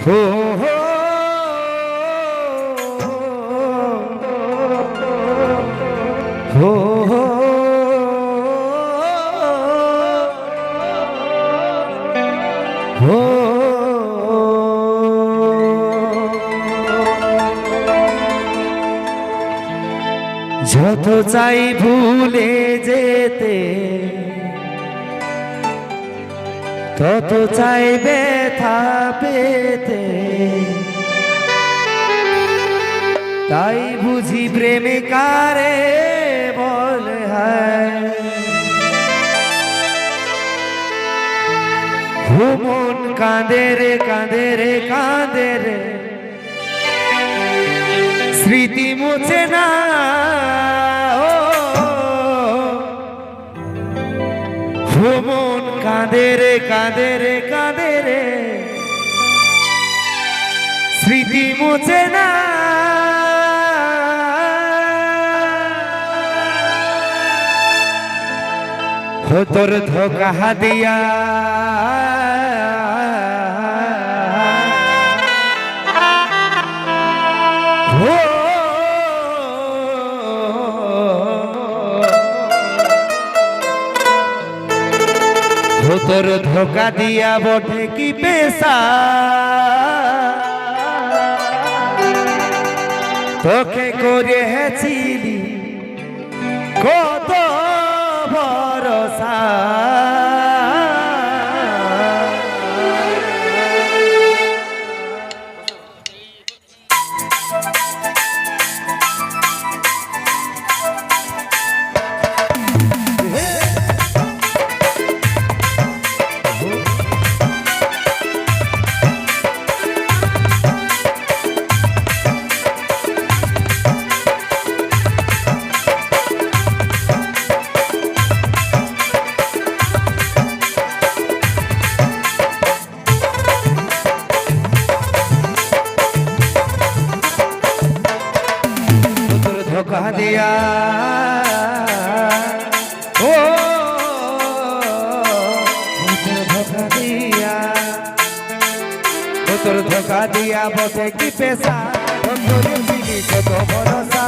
हो हो हो हो हो যত চাই ভুলে যেতে তত চাই ব্যথা পেতে তাই বুঝি প্রেমে কারে বলে হয় মন কাঁদে রে কাঁদে রে কাঁদে রে স্মৃতি মুছে না মন কাঁদে রে কাঁদে রে কাঁদে রে স্মৃতি মুছে না তোর ধোকা দিয়া তোর ধোকা দিয়া বটে কি পেশা তোকে করেছিলি কত ভরসা धोखा दिया ओ धोखा दिया তোর ধোকা দিয়া বটে কি পেশা তোর দিলি কত ভরসা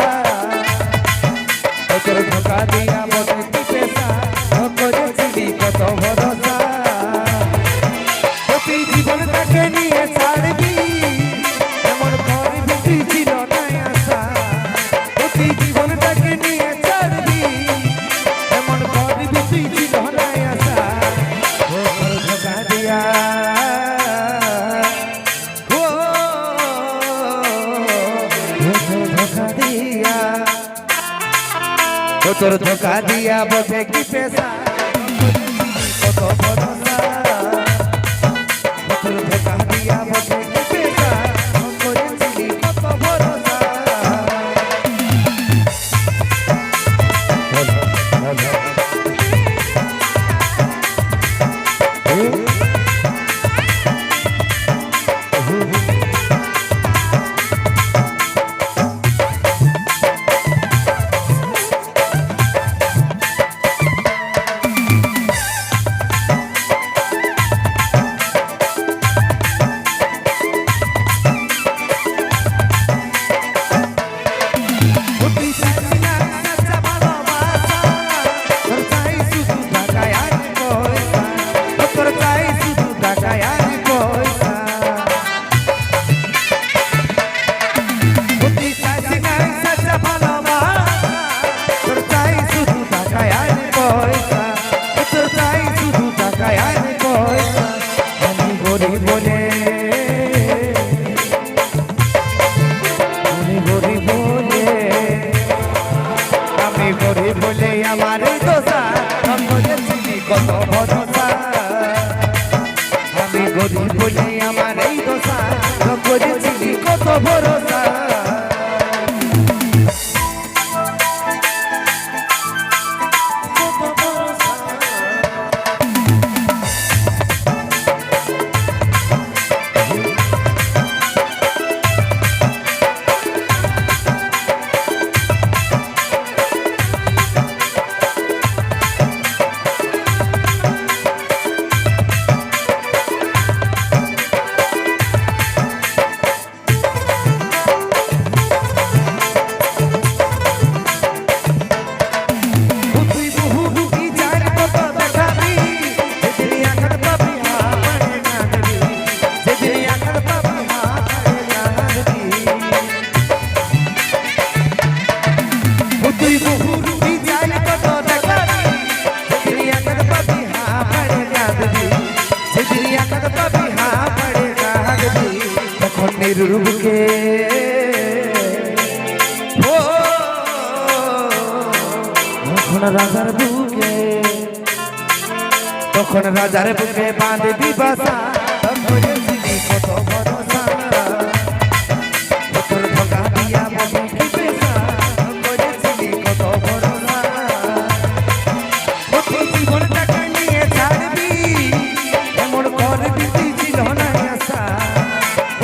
তোর ধোকা দিয়া বটে কি পেশা তোর দিলি কত ভরসা তুই জীবনটাকে নিয়ে ছাড়বি এমন করবি তুই ছিল না আশা তুই জীবনটাকে নিয়ে ছাড়বি এমন করবি তুই ছিল না আশা তোর ধোকা দিয়া তোর ধোকা দিয়া বটে কি পেশা কত ভরসা তোর ধোকা দিয়া বটে কি পেশা করেছিলি কত ভরসা বলে আমার দোষা কত ভরসা আমি গরিব বলে আমার এই দোষা করেছিলি কত ভরসা কোন রাজার বুকে বাঁধবি বাসা করেছিলি কত ভরসা তোর ধোকা দিয়া বলে কি পেশা করেছিলি কত ভরসা তুই জীবনটাকে নিয়ে ছাড়বি এমন করবি তুই ছিল না আশা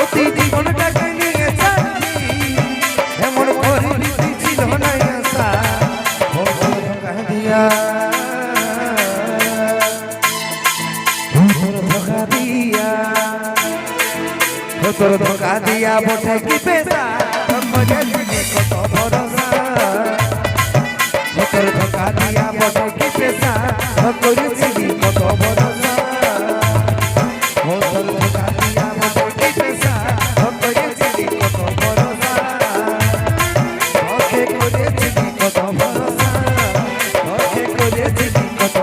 তুই জীবনটাকে নিয়ে ছাড়বি এমন করবি তুই ছিল না আশা তোর ধোকা দিয়া তোর ধোকা দিয়া বটে কি পেশা করেছিলি কত ভরসা তোর ধোকা দিয়া বটে কি পেশা করেছিলি কত ভরসা তোর ধোকা দিয়া বটে কি পেশা করেছিলি কত ভরসা তোকে করেছিলি কত ভরসা তোকে করেছিলি কত